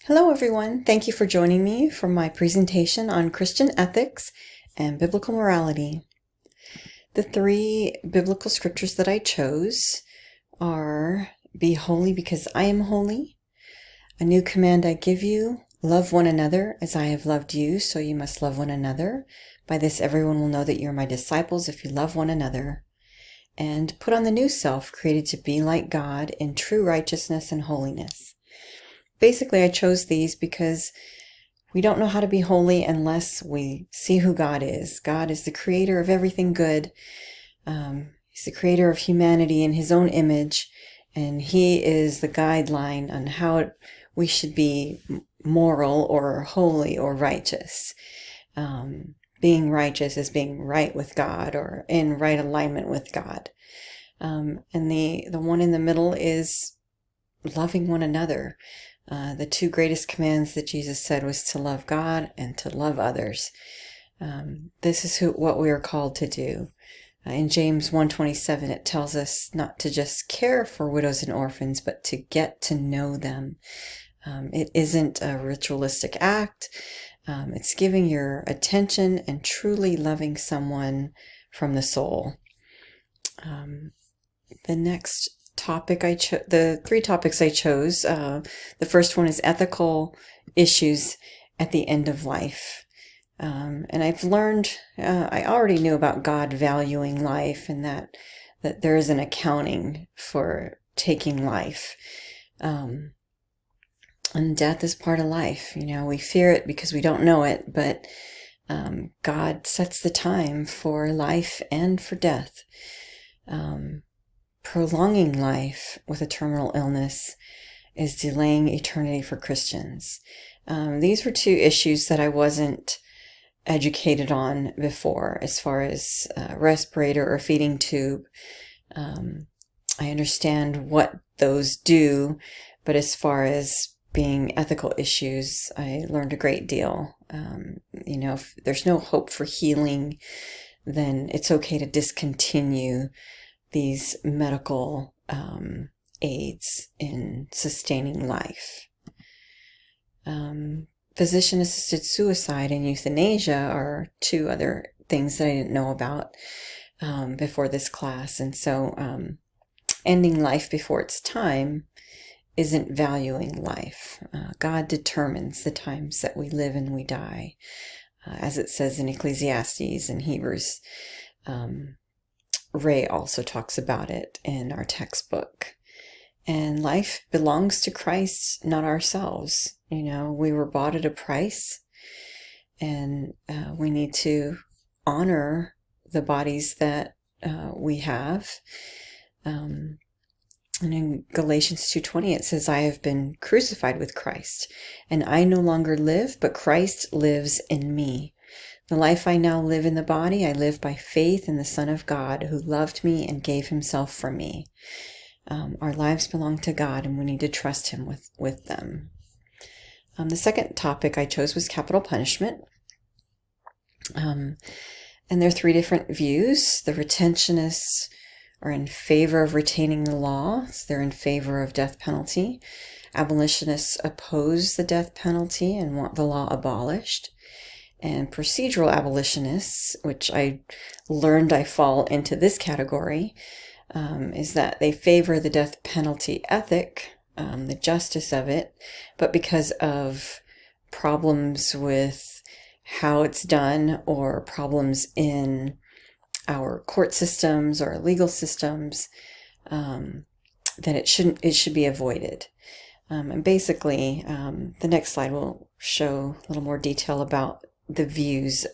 Hello, everyone. Thank you for joining me for my presentation on Christian ethics and biblical morality. The three biblical scriptures that I chose are, "Be holy because I am holy," "A new command I give you, love one another as I have loved you, so you must love one another. By this everyone will know that you are my disciples if you love one another," and "Put on the new self, created to be like God in true righteousness and holiness." Basically, I chose these because we don't know how to be holy unless we see who God is. God is the creator of everything good. He's the creator of humanity in his own image, and he is the guideline on how we should be moral or holy or righteous. Being righteous is being right with God or in right alignment with God. And the one in the middle is loving one another. The two greatest commands that Jesus said was to love God and to love others. This is what we are called to do. In James 1:27, it tells us not to just care for widows and orphans, but to get to know them. It isn't a ritualistic act. It's giving your attention and truly loving someone from the soul. The next topic the three topics I chose, the first one is ethical issues at the end of life. And I've learned, I already knew about God valuing life and that there is an accounting for taking life. And death is part of life. We fear it because we don't know it, but God sets the time for life and for death. Prolonging life with a terminal illness is delaying eternity for Christians. These were two issues that I wasn't educated on before, as far as respirator or feeding tube. I understand what those do, but as far as being ethical issues, I learned a great deal. If there's no hope for healing, then it's okay to discontinue these medical aids in sustaining life. Physician-assisted suicide and euthanasia are two other things that I didn't know about before this class. And so ending life before its time isn't valuing life. God determines the times that we live and we die, as it says in Ecclesiastes and Hebrews. Ray also talks about it in our textbook. And life belongs to Christ, not ourselves. We were bought at a price, and we need to honor the bodies that we have. And in Galatians 2:20, it says, "I have been crucified with Christ, and I no longer live, but Christ lives in me. The life I now live in the body, I live by faith in the Son of God who loved me and gave himself for me." Our lives belong to God, and we need to trust him with them. The second topic I chose was capital punishment. And there are three different views. The retentionists are in favor of retaining the law. So they're in favor of death penalty. Abolitionists oppose the death penalty and want the law abolished. And procedural abolitionists, which I learned I fall into this category, is that they favor the death penalty ethic, the justice of it, but because of problems with how it's done or problems in our court systems or legal systems, that it should be avoided. And basically, the next slide will show a little more detail about the views.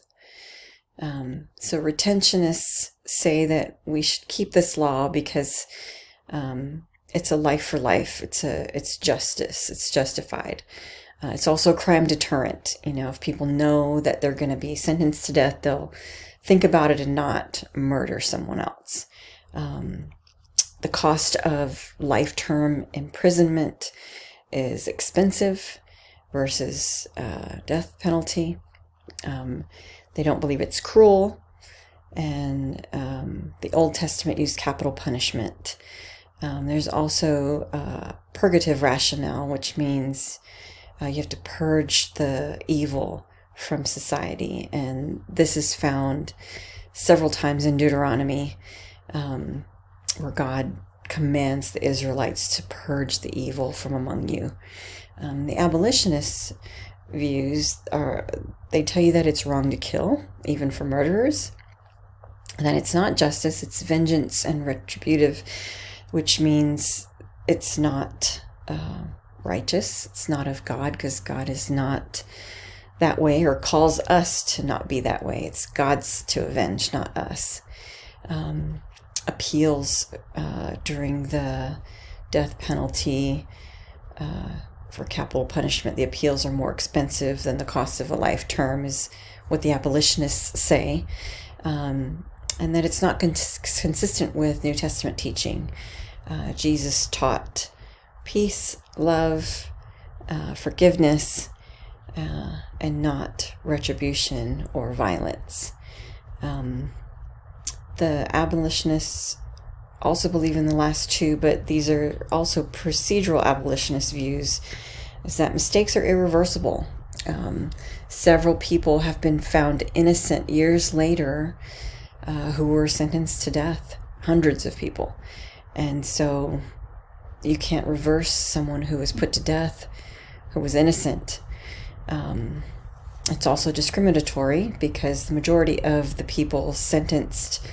So retentionists say that we should keep this law because it's a life for life. It's justice. It's justified. It's also a crime deterrent. If people know that they're going to be sentenced to death, they'll think about it and not murder someone else. The cost of life-term imprisonment is expensive versus death penalty. They don't believe it's cruel, and the Old Testament used capital punishment. There's also purgative rationale, which means You have to purge the evil from society. And this is found several times in Deuteronomy, where God commands the Israelites to purge the evil from among you. The abolitionists' views are, they tell you that it's wrong to kill, even for murderers, and that it's not justice, it's vengeance and retributive, which means it's not righteous, it's not of God, because God is not that way, or calls us to not be that way. It's God's to avenge, not us. Appeals during the death penalty for capital punishment, the appeals are more expensive than the cost of a life term, is what the abolitionists say, and that it's not consistent with New Testament teaching. Jesus taught peace, love, forgiveness, and not retribution or violence. The abolitionists also believe in the last two, but these are also procedural abolitionist views, is that mistakes are irreversible. Several people have been found innocent years later who were sentenced to death, hundreds of people. And so you can't reverse someone who was put to death, who was innocent. It's also discriminatory because the majority of the people sentenced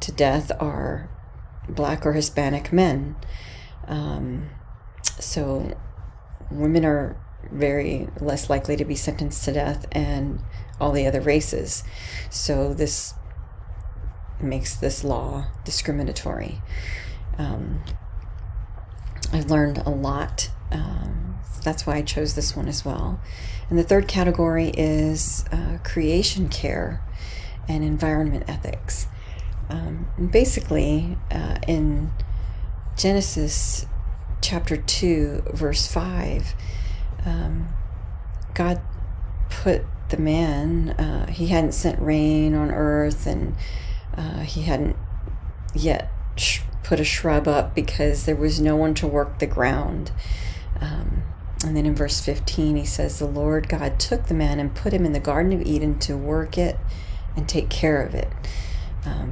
to death are Black or Hispanic men. So women are very less likely to be sentenced to death, and all the other races. So this makes this law discriminatory. I've learned a lot. That's why I chose this one as well. And the third category is creation care and environment ethics. Basically, in Genesis chapter 2, verse 5, God put the man, he hadn't sent rain on earth, and he hadn't yet put a shrub up because there was no one to work the ground. And then in verse 15, he says, the Lord God took the man and put him in the Garden of Eden to work it and take care of it.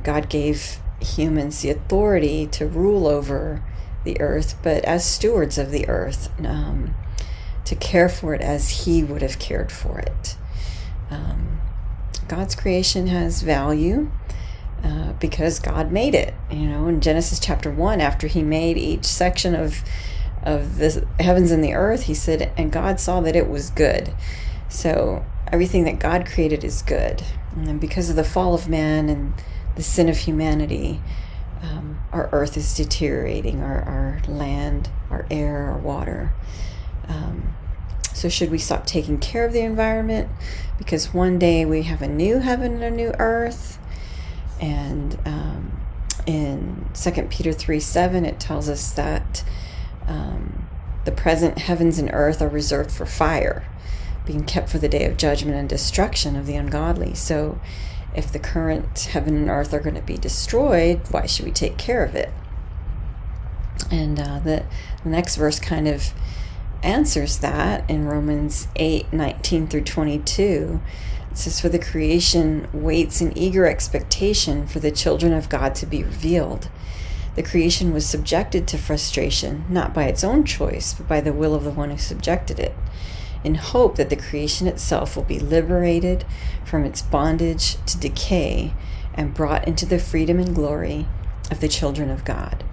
God gave humans the authority to rule over the earth, but as stewards of the earth, to care for it as he would have cared for it. God's creation has value because God made it. You know, in Genesis chapter 1, after he made each section of the heavens and the earth, he said, and God saw that it was good. So everything that God created is good. And because of the fall of man and the sin of humanity, our earth is deteriorating, our land, our air, our water. So should we stop taking care of the environment? Because one day we have a new heaven and a new earth. And in 2 Peter 3:7, it tells us that the present heavens and earth are reserved for fire, being kept for the day of judgment and destruction of the ungodly. So if the current heaven and earth are going to be destroyed, why should we take care of it? And the next verse kind of answers that in Romans 8:19 through 22. It says, for the creation waits in eager expectation for the children of God to be revealed. The creation was subjected to frustration, not by its own choice, but by the will of the one who subjected it, in hope that the creation itself will be liberated from its bondage to decay and brought into the freedom and glory of the children of God.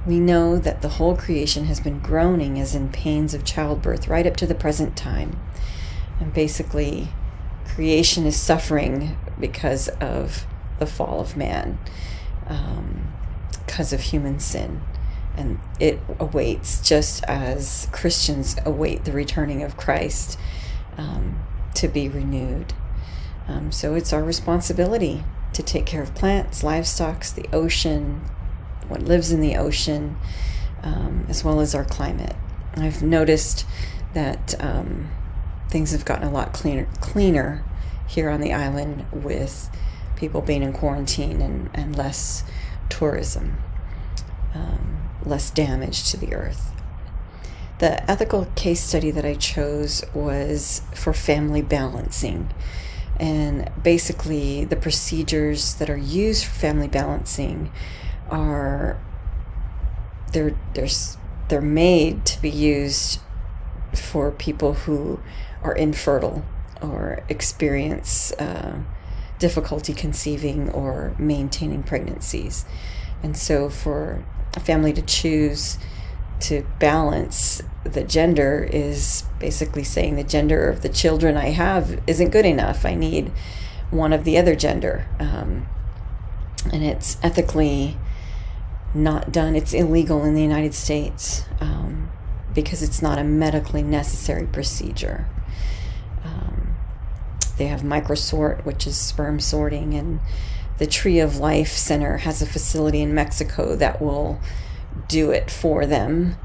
We know that the whole creation has been groaning as in pains of childbirth right up to the present time. And basically, creation is suffering because of the fall of man, because of human sin. And it awaits, just as Christians await the returning of Christ, to be renewed. So it's our responsibility to take care of plants, livestock, the ocean, what lives in the ocean, as well as our climate. I've noticed that things have gotten a lot cleaner here on the island with people being in quarantine and less tourism, less damage to the earth. The ethical case study that I chose was for family balancing. And basically, the procedures that are used for family balancing are they're made to be used for people who are infertile or experience difficulty conceiving or maintaining pregnancies. And so for a family to choose to balance the gender is basically saying the gender of the children I have isn't good enough. I need one of the other gender. And it's ethically not done. It's illegal in the United States because it's not a medically necessary procedure. They have microsort, which is sperm sorting, and the Tree of Life Center has a facility in Mexico that will do it for them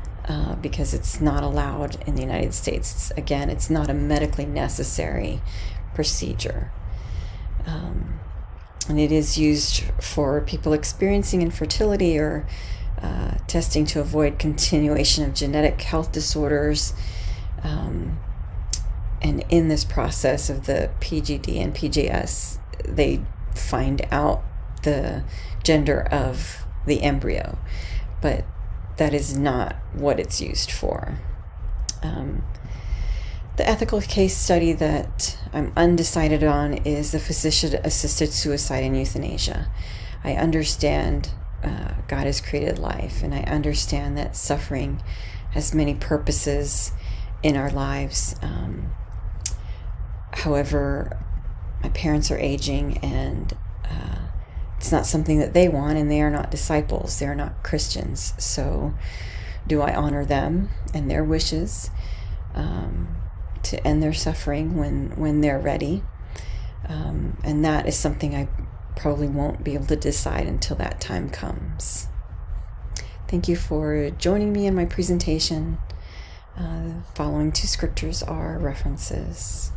because it's not allowed in the United States. It's not a medically necessary procedure. And it is used for people experiencing infertility or testing to avoid continuation of genetic health disorders. And in this process of the PGD and PGS, they find out the gender of the embryo, but that is not what it's used for. The ethical case study that I'm undecided on is the physician-assisted suicide and euthanasia. I understand God has created life, and I understand that suffering has many purposes in our lives. However, my parents are aging, and it's not something that they want, and they are not disciples. They are not Christians. So do I honor them and their wishes to end their suffering when they're ready? And that is something I probably won't be able to decide until that time comes. Thank you for joining me in my presentation. Following two scriptures are references.